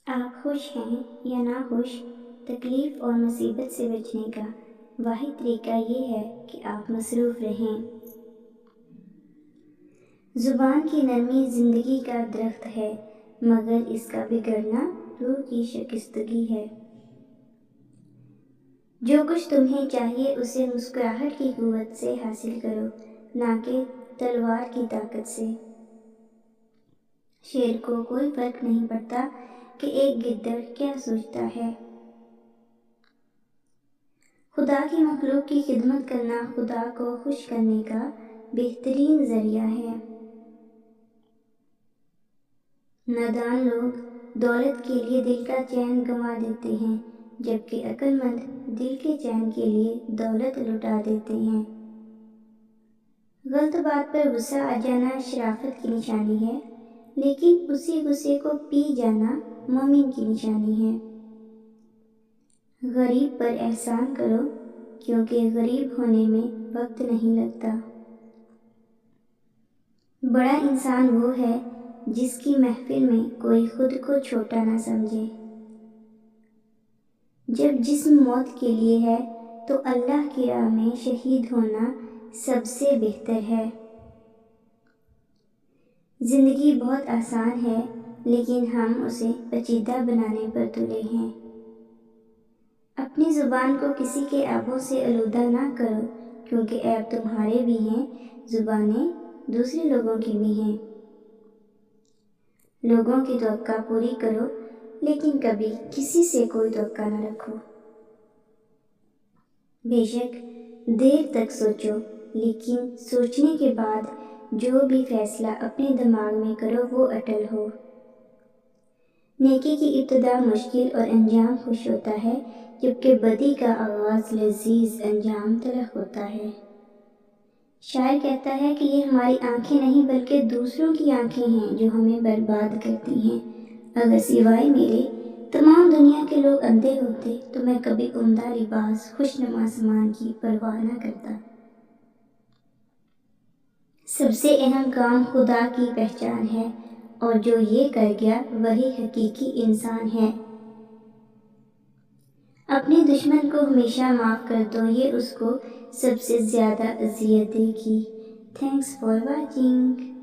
آپ خوش ہیں یا ناخوش، تکلیف اور مصیبت سے بچنے کا واحد طریقہ یہ ہے کہ آپ مصروف رہیں۔ زبان کی نرمی زندگی کا درخت ہے، مگر اس کا بگڑنا روح کی شکستگی ہے۔ جو کچھ تمہیں چاہیے اسے مسکراہٹ کی قوت سے حاصل کرو، نہ کہ تلوار کی طاقت سے۔ شیر کو کوئی فرق نہیں پڑتا کہ ایک گدڑ کیا سوچتا ہے۔ خدا کی مخلوق کی خدمت کرنا خدا کو خوش کرنے کا بہترین ذریعہ ہے۔ نادان لوگ دولت کے لیے دل کا چین گنوا دیتے ہیں، جبکہ عقل مند دل کے چین کے لیے دولت لٹا دیتے ہیں۔ غلط بات پر غصہ آ جانا شرافت کی نشانی ہے، لیکن اسی غصے کو پی جانا مومن کی نشانی ہے۔ غریب پر احسان کرو، کیونکہ غریب ہونے میں وقت نہیں لگتا۔ بڑا انسان وہ ہے جس کی محفل میں کوئی خود کو چھوٹا نہ سمجھے۔ جب جسم موت کے لیے ہے تو اللہ کی راہ میں شہید ہونا سب سے بہتر ہے۔ زندگی بہت آسان ہے، لیکن ہم اسے پیچیدہ بنانے پر تلے ہیں۔ اپنی زبان کو کسی کے عیبوں سے آلودہ نہ کرو، کیونکہ عیب تمہارے بھی ہیں، زبانیں دوسرے لوگوں کی بھی ہیں۔ لوگوں کی توقع پوری کرو، لیکن کبھی کسی سے کوئی توقع نہ رکھو۔ بے شک دیر تک سوچو، لیکن سوچنے کے بعد جو بھی فیصلہ اپنے دماغ میں کرو وہ اٹل ہو۔ نیکی کی ابتدا مشکل اور انجام خوش ہوتا ہے، جبکہ بدی کا آغاز لذیذ انجام تلخ ہوتا ہے۔ شاعر کہتا ہے کہ یہ ہماری آنکھیں نہیں بلکہ دوسروں کی آنکھیں ہیں جو ہمیں برباد کرتی ہیں۔ اگر سوائے میرے تمام دنیا کے لوگ اندھے ہوتے تو میں کبھی عمدہ لباس، خوشنما سامان کی پرواہ نہ کرتا۔ سب سے اہم کام خدا کی پہچان ہے، اور جو یہ کر گیا وہی حقیقی انسان ہے۔ اپنے دشمن کو ہمیشہ معاف کر دو، یہ اس کو سب سے زیادہ اذیت دے گی۔ Thanks for watching.